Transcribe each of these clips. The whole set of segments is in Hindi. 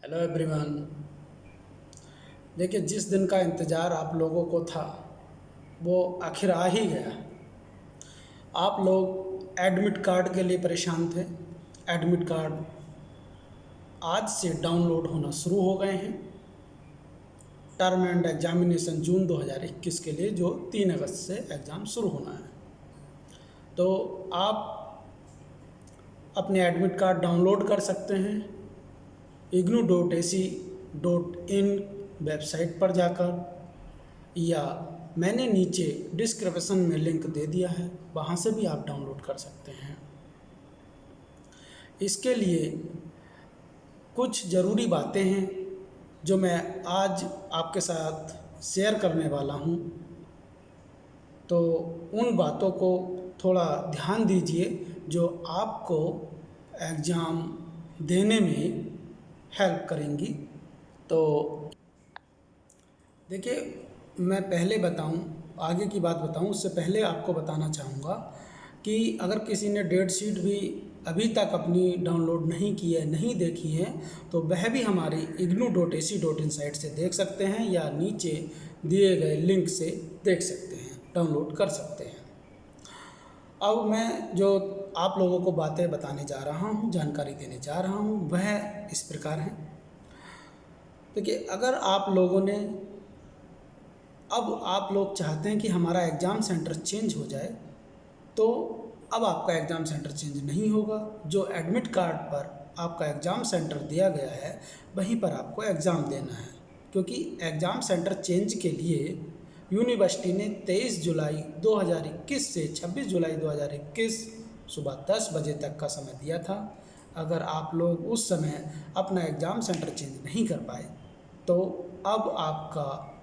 Hello everyone. देखिए, जिस दिन का इंतज़ार आप लोगों को था वो आखिर आ ही गया। आप लोग एडमिट कार्ड के लिए परेशान थे। एडमिट कार्ड आज से डाउनलोड होना शुरू हो गए हैं। टर्म एंड एग्जामिनेशन जून 2021 के लिए, जो 3 अगस्त से एग्ज़ाम शुरू होना है। तो आप अपने एडमिट कार्ड डाउनलोड कर सकते हैं ignou.ac.in वेबसाइट पर जाकर, या मैंने नीचे डिस्क्रिप्शन में लिंक दे दिया है, वहाँ से भी आप डाउनलोड कर सकते हैं। इसके लिए कुछ ज़रूरी बातें हैं जो मैं आज आपके साथ शेयर करने वाला हूँ। तो उन बातों को थोड़ा ध्यान दीजिए जो आपको एग्ज़ाम देने में हेल्प करेंगी। तो देखिए, मैं पहले बताऊं, आगे की बात बताऊं उससे पहले आपको बताना चाहूँगा कि अगर किसी ने डेट शीट भी अभी तक अपनी डाउनलोड नहीं की है, नहीं देखी है, तो वह भी हमारी ignou.ac.in साइट से देख सकते हैं या नीचे दिए गए लिंक से देख सकते हैं, डाउनलोड कर सकते हैं। अब मैं जो आप लोगों को बातें बताने जा रहा हूँ, जानकारी देने जा रहा हूँ, वह इस प्रकार है। देखिए, अगर आप लोगों ने, अब आप लोग चाहते हैं कि हमारा एग्ज़ाम सेंटर चेंज हो जाए, तो अब आपका एग्ज़ाम सेंटर चेंज नहीं होगा। जो एडमिट कार्ड पर आपका एग्ज़ाम सेंटर दिया गया है वहीं पर आपको एग्ज़ाम देना है, क्योंकि एग्ज़ाम सेंटर चेंज के लिए यूनिवर्सिटी ने 23 जुलाई 2021 से 26 जुलाई 2021 सुबह 10 बजे तक का समय दिया था। अगर आप लोग उस समय अपना एग्ज़ाम सेंटर चेंज नहीं कर पाए तो अब आपका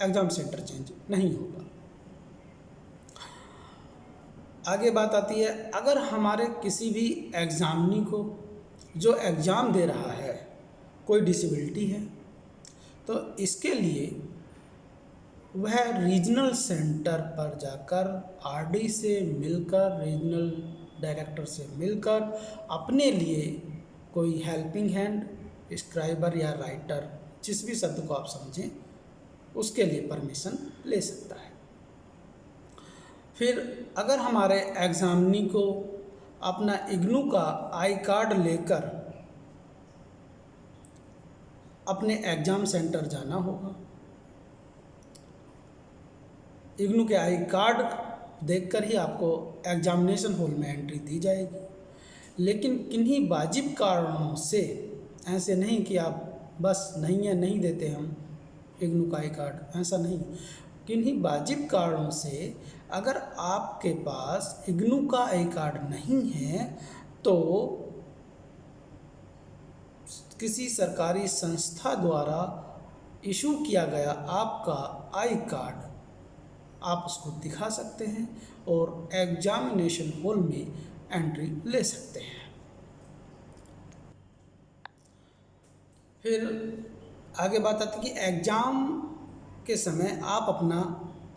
एग्ज़ाम सेंटर चेंज नहीं होगा। आगे बात आती है, अगर हमारे किसी भी एग्ज़ामिनी को, जो एग्ज़ाम दे रहा है, कोई डिसेबिलिटी है, तो इसके लिए वह रीजनल सेंटर पर जाकर आरडी से मिलकर, रीजनल डायरेक्टर से मिलकर अपने लिए कोई हेल्पिंग हैंड, स्क्राइबर या राइटर, जिस भी शब्द को आप समझें, उसके लिए परमिशन ले सकता है। फिर अगर हमारे एग्ज़ामिनी को अपना इग्नू का आई कार्ड लेकर अपने एग्ज़ाम सेंटर जाना होगा। इग्नू के आई कार्ड देखकर ही आपको एग्जामिनेशन हॉल में एंट्री दी जाएगी। लेकिन किन्हीं वाजिब कारणों से, ऐसे नहीं कि आप बस नहीं है, नहीं देते हम इग्नू का आई कार्ड, ऐसा नहीं। किन्हीं वाजिब कारणों से अगर आपके पास इग्नू का आई कार्ड नहीं है तो किसी सरकारी संस्था द्वारा इशू किया गया आपका आई कार्ड आप उसको दिखा सकते हैं और एग्जामिनेशन हॉल में एंट्री ले सकते हैं। फिर आगे बात आती है कि एग्ज़ाम के समय आप अपना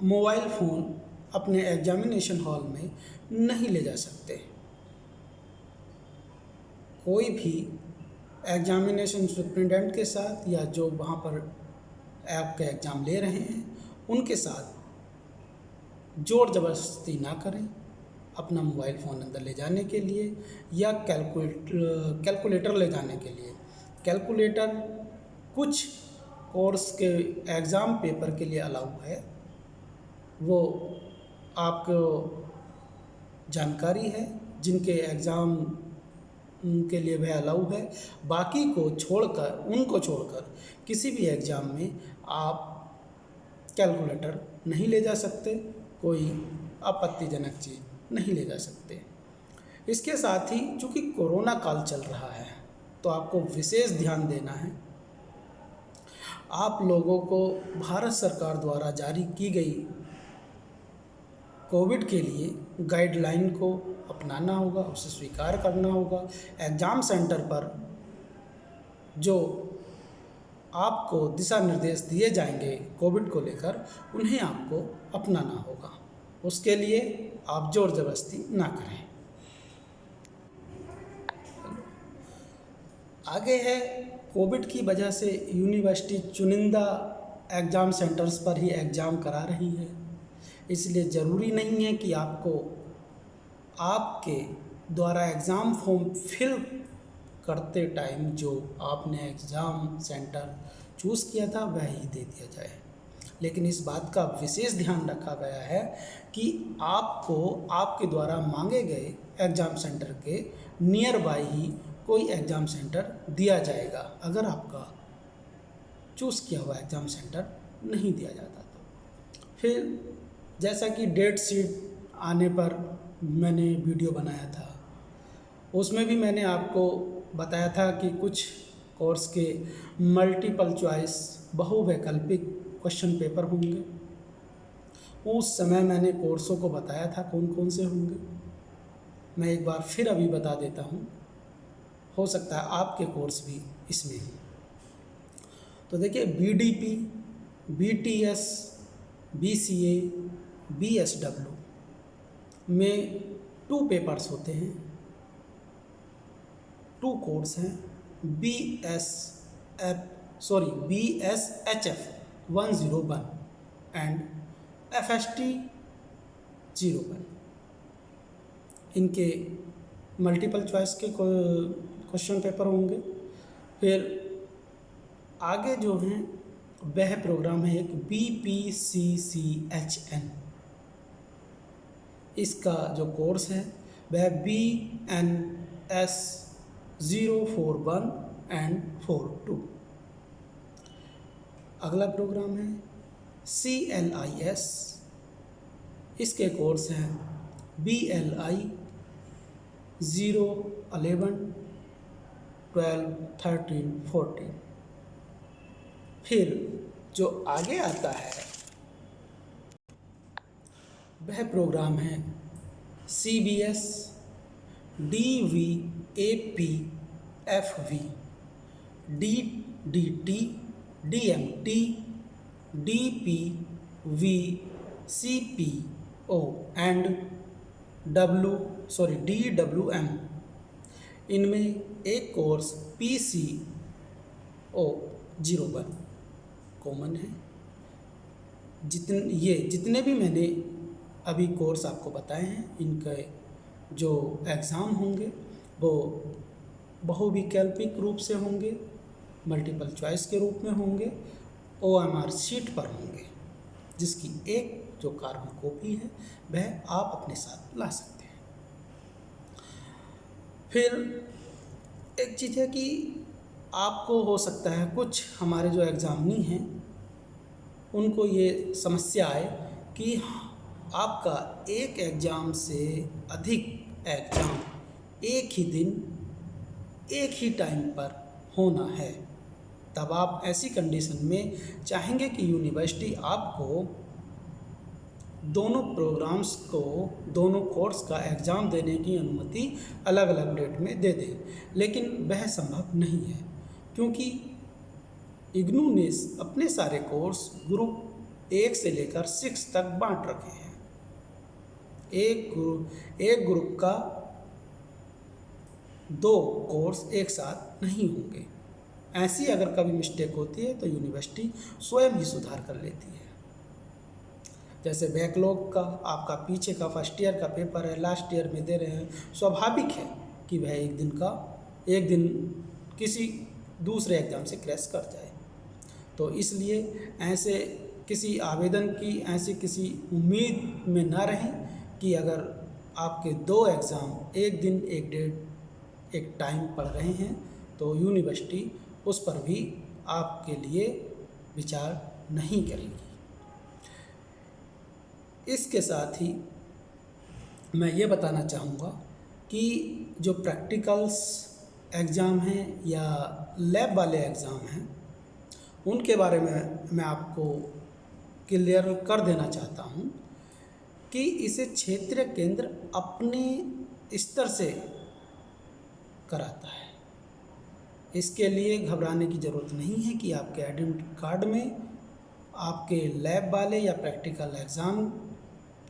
मोबाइल फ़ोन अपने एग्जामिनेशन हॉल में नहीं ले जा सकते। कोई भी एग्जामिनेशन सुपरिटेंडेंट के साथ या जो वहाँ पर आपके एग्ज़ाम ले रहे हैं उनके साथ ज़ोर ज़बरदस्ती ना करें अपना मोबाइल फ़ोन अंदर ले जाने के लिए या कैलकुलेटर ले जाने के लिए। कैलकुलेटर कुछ कोर्स के एग्ज़ाम पेपर के लिए अलाउ है, वो आपको जानकारी है, जिनके एग्ज़ाम के लिए वह अलाउ है। बाकी को छोड़कर, उनको छोड़कर किसी भी एग्ज़ाम में आप कैलकुलेटर नहीं ले जा सकते, कोई आपत्तिजनक चीज़ नहीं ले जा सकते। इसके साथ ही चूँकि कोरोना काल चल रहा है तो आपको विशेष ध्यान देना है। आप लोगों को भारत सरकार द्वारा जारी की गई कोविड के लिए गाइडलाइन को अपनाना होगा, उसे स्वीकार करना होगा। एग्ज़ाम सेंटर पर जो आपको दिशा निर्देश दिए जाएंगे कोविड को लेकर, उन्हें आपको अपनाना होगा। उसके लिए आप ज़ोर ज़बरदस्ती ना करें। आगे है, कोविड की वजह से यूनिवर्सिटी चुनिंदा एग्ज़ाम सेंटर्स पर ही एग्ज़ाम करा रही है, इसलिए ज़रूरी नहीं है कि आपके द्वारा एग्ज़ाम फॉर्म फिल करते टाइम जो आपने एग्ज़ाम सेंटर चूज़ किया था वह ही दे दिया जाए। लेकिन इस बात का विशेष ध्यान रखा गया है कि आपको आपके द्वारा मांगे गए एग्ज़ाम सेंटर के नियर बाय ही कोई एग्ज़ाम सेंटर दिया जाएगा, अगर आपका चूज़ किया हुआ एग्ज़ाम सेंटर नहीं दिया जाता तो। फिर जैसा कि डेट शीट आने पर मैंने वीडियो बनाया था, उसमें भी मैंने आपको बताया था कि कुछ कोर्स के मल्टीपल चॉइस बहुवैकल्पिक क्वेश्चन पेपर होंगे। उस समय मैंने कोर्सों को बताया था कौन कौन से होंगे। मैं एक बार फिर अभी बता देता हूँ, हो सकता है आपके कोर्स भी इसमें हो। तो देखिए, बीडीपी, बीटीएस, बीसीए, बीएसडब्ल्यू में 2 पेपर्स होते हैं, 2 कोर्स हैं, BSHF 101 एंड FST 01। इनके मल्टीपल चॉइस के क्वेश्चन पेपर होंगे। फिर आगे जो हैं वह प्रोग्राम है एक BPCCHN, इसका जो कोर्स है वह BNS 041 एंड 42। अगला प्रोग्राम है CLIS, इसके कोर्स हैं BLI 011 12 13 14। फिर जो आगे आता है वह प्रोग्राम है CBS DVAP FV DDT DMT DPV CPO and DWM। इनमें एक कोर्स PCO 01 कॉमन है। जितने भी मैंने अभी कोर्स आपको बताए हैं, इनके जो एग्ज़ाम होंगे वो बहुविकल्पिक रूप से होंगे, मल्टीपल चॉइस के रूप में होंगे, OMR शीट पर होंगे, जिसकी एक जो कार्बन कॉपी है वह आप अपने साथ ला सकते हैं। फिर एक चीज़ है कि आपको हो सकता है कुछ हमारे जो एग्ज़ामिनी हैं उनको ये समस्या आए कि आपका एक एग्ज़ाम से अधिक एग्ज़ाम एक ही दिन एक ही टाइम पर होना है। तब आप ऐसी कंडीशन में चाहेंगे कि यूनिवर्सिटी आपको दोनों प्रोग्राम्स को, दोनों कोर्स का एग्ज़ाम देने की अनुमति अलग अलग डेट में दे दे, लेकिन वह संभव नहीं है, क्योंकि इग्नू ने अपने सारे कोर्स ग्रुप 1 से लेकर 6 तक बांट रखे हैं। एक ग्रुप का 2 कोर्स एक साथ नहीं होंगे। ऐसी अगर कभी मिस्टेक होती है तो यूनिवर्सिटी स्वयं ही सुधार कर लेती है। जैसे बैकलॉग का आपका पीछे का फर्स्ट ईयर का पेपर है, लास्ट ईयर में दे रहे हैं, स्वाभाविक है कि वह एक दिन किसी दूसरे एग्ज़ाम से क्रैश कर जाए। तो इसलिए ऐसे किसी आवेदन की ऐसी किसी उम्मीद में ना रहें कि अगर आपके 2 एग्ज़ाम एक दिन एक डेट एक टाइम पढ़ रहे हैं तो यूनिवर्सिटी उस पर भी आपके लिए विचार नहीं करेगी। इसके साथ ही मैं ये बताना चाहूँगा कि जो प्रैक्टिकल्स एग्ज़ाम हैं या लैब वाले एग्ज़ाम हैं उनके बारे में मैं आपको क्लियर कर देना चाहता हूँ कि इसे क्षेत्रीय केंद्र अपने स्तर से कराता है। इसके लिए घबराने की ज़रूरत नहीं है कि आपके एडमिट कार्ड में आपके लैब वाले या प्रैक्टिकल एग्ज़ाम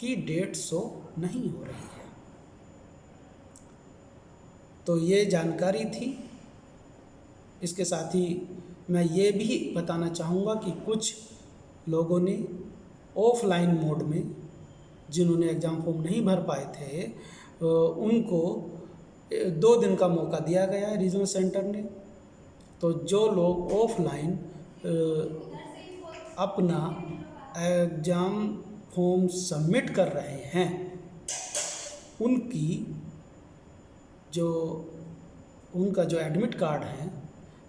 की डेट शो नहीं हो रही है। तो ये जानकारी थी इसके साथ ही मैं ये भी बताना चाहूँगा कि कुछ लोगों ने ऑफलाइन मोड में, जिन्होंने एग्ज़ाम फॉर्म नहीं भर पाए थे, उनको 2 दिन का मौका दिया गया है रीजनल सेंटर ने। तो जो लोग ऑफलाइन अपना एग्ज़ाम फॉर्म सबमिट कर रहे हैं, उनका जो एडमिट कार्ड है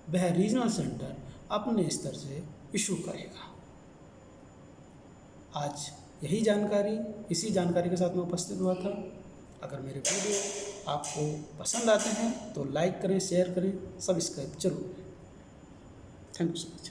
वह रीजनल सेंटर अपने स्तर से इशू करेगा। आज यही जानकारी, इसी जानकारी के साथ मैं उपस्थित हुआ था। अगर मेरे वीडियो आपको पसंद आते हैं तो लाइक करें, शेयर करें, सब्सक्राइब जरूर करें। Thank you so much.